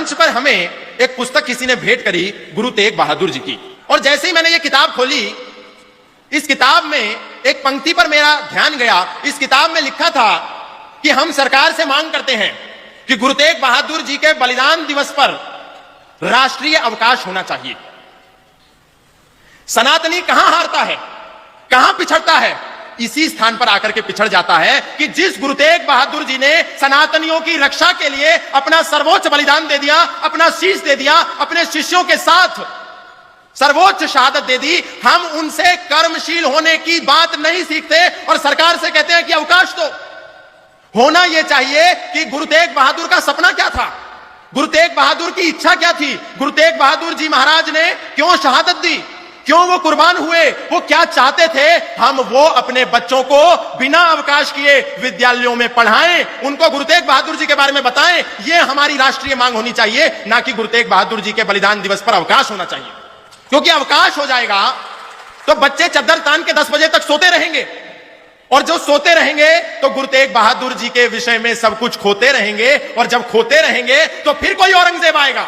मंच पर हमें एक पुस्तक किसी ने भेंट करी गुरु तेग बहादुर जी की, और जैसे ही मैंने ये किताब खोली, इस किताब में एक पंक्ति पर मेरा ध्यान गया। इस किताब में लिखा था कि हम सरकार से मांग करते हैं कि गुरु तेग बहादुर जी के बलिदान दिवस पर राष्ट्रीय अवकाश होना चाहिए। सनातनी कहां हारता है, कहां पिछड़ता है? इसी स्थान पर आकर के पिछड़ जाता है कि जिस गुरु तेग बहादुर जी ने सनातनियों की रक्षा के लिए अपना सर्वोच्च बलिदान दे दिया, अपना शीश दे दिया, अपने शिष्यों के साथ सर्वोच्च शहादत दे दी, हम उनसे कर्मशील होने की बात नहीं सीखते और सरकार से कहते हैं कि अवकाश दो। होना यह चाहिए कि गुरु तेग बहादुर का सपना क्या था, गुरु तेग बहादुर की इच्छा क्या थी, गुरु तेग बहादुर जी महाराज ने क्यों शहादत दी, क्यों वो कुर्बान हुए, वो क्या चाहते थे? हम वो अपने बच्चों को बिना अवकाश किए विद्यालयों में पढ़ाएं, उनको गुरु तेग बहादुर जी के बारे में बताएं। ये हमारी राष्ट्रीय मांग होनी चाहिए, ना कि गुरु तेग बहादुर जी के बलिदान दिवस पर अवकाश होना चाहिए। क्योंकि अवकाश हो जाएगा तो बच्चे चद्दर तान के 10 बजे तक सोते रहेंगे, और जो सोते रहेंगे तो गुरु तेग बहादुर जी के विषय में सब कुछ खोते रहेंगे, और जब खोते रहेंगे तो फिर कोई औरंगजेब आएगा,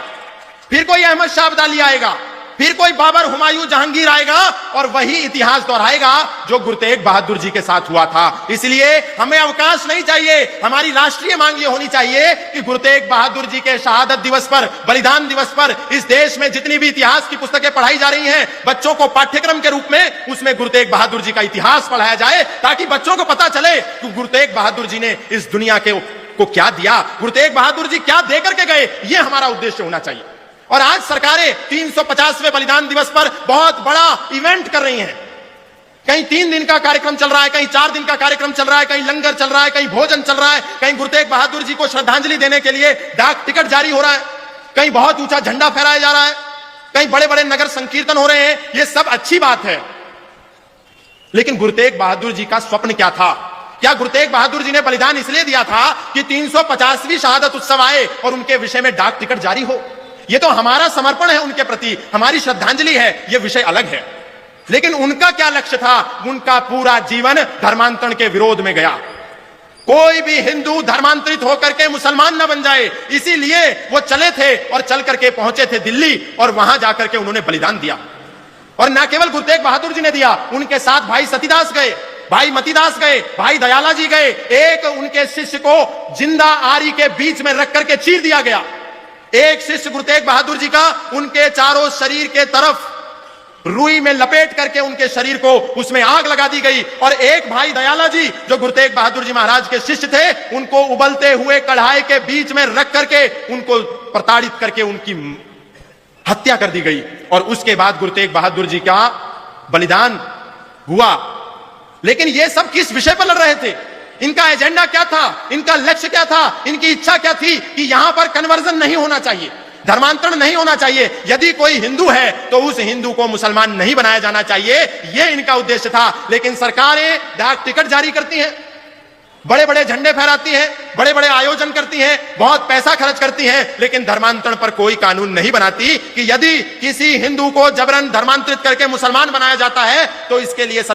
फिर कोई अहमद शाह अब्दाली आएगा, फिर कोई बाबर, हुमायूं, जहांगीर आएगा और वही इतिहास दोहराएगा जो गुरु तेग बहादुर जी के साथ हुआ था। इसलिए हमें अवकाश नहीं चाहिए। हमारी राष्ट्रीय मांग यह होनी चाहिए कि गुरु तेग बहादुर जी के शहादत दिवस पर, बलिदान दिवस पर इस देश में जितनी भी इतिहास की पुस्तकें पढ़ाई जा रही हैं, बच्चों को पाठ्यक्रम के रूप में उसमें गुरु तेग बहादुर जी का इतिहास पढ़ाया जाए, ताकि बच्चों को पता चले कि गुरु तेग बहादुर जी ने इस दुनिया को क्या दिया, गुरु तेग बहादुर जी क्या देकर के गए। यह हमारा उद्देश्य होना चाहिए। और आज सरकारें 350वें बलिदान दिवस पर बहुत बड़ा इवेंट कर रही हैं। कहीं 3 दिन का कार्यक्रम चल रहा है, कहीं 4 दिन का कार्यक्रम चल रहा है, कहीं लंगर चल रहा है, कहीं भोजन चल रहा है, कहीं गुरु तेग बहादुर जी को श्रद्धांजलि देने के लिए डाक टिकट जारी हो रहा है, कहीं बहुत ऊंचा झंडा फहराया जा रहा है, कहीं बड़े बड़े नगर संकीर्तन हो रहे हैं। ये सब अच्छी बात है, लेकिन गुरु तेग बहादुर जी का स्वप्न क्या था? क्या गुरु तेग बहादुर जी ने बलिदान इसलिए दिया था कि 350वीं शहादत उत्सव आए और उनके विषय में डाक टिकट जारी हो? ये तो हमारा समर्पण है उनके प्रति, हमारी श्रद्धांजलि है, ये विषय अलग है। लेकिन उनका क्या लक्ष्य था? उनका पूरा जीवन धर्मांतरण के विरोध में गया। कोई भी हिंदू धर्मांतरित होकर के मुसलमान न बन जाए, इसीलिए वो चले थे और चल करके पहुंचे थे दिल्ली, और वहां जाकर के उन्होंने बलिदान दिया। और न केवल गुरु तेग बहादुर जी ने दिया, उनके साथ भाई सतीदास गए, भाई मतीदास गए, भाई दयाला जी गए। एक उनके शिष्य को जिंदा आरी के बीच में रख करके चीर दिया गया। एक शिष्य गुरु तेग बहादुर जी का उनके चारों शरीर के तरफ रुई में लपेट करके उनके शरीर को उसमें आग लगा दी गई, और एक भाई दयाला जी जो गुरु तेग बहादुर जी महाराज के शिष्य थे, उनको उबलते हुए कढ़ाई के बीच में रख करके उनको प्रताड़ित करके उनकी हत्या कर दी गई। और उसके बाद गुरु तेग बहादुर जी का बलिदान हुआ। लेकिन ये सब किस विषय पर लड़ रहे थे? इनका एजेंडा क्या था? इनका लक्ष्य क्या था? इनकी इच्छा क्या थी? कि यहां पर कन्वर्जन नहीं होना चाहिए, धर्मांतरण नहीं होना चाहिए। यदि कोई हिंदू है तो उस हिंदू को मुसलमान नहीं बनाया जाना चाहिए, यह इनका उद्देश्य था। लेकिन सरकारें डाक टिकट जारी करती हैं, बड़े बड़े झंडे फहराती हैं, बड़े बड़े आयोजन करती हैं, बहुत पैसा खर्च करती हैं, लेकिन धर्मांतरण पर कोई कानून नहीं बनाती कि यदि किसी हिंदू को जबरन धर्मांतरित करके मुसलमान बनाया जाता है तो इसके लिए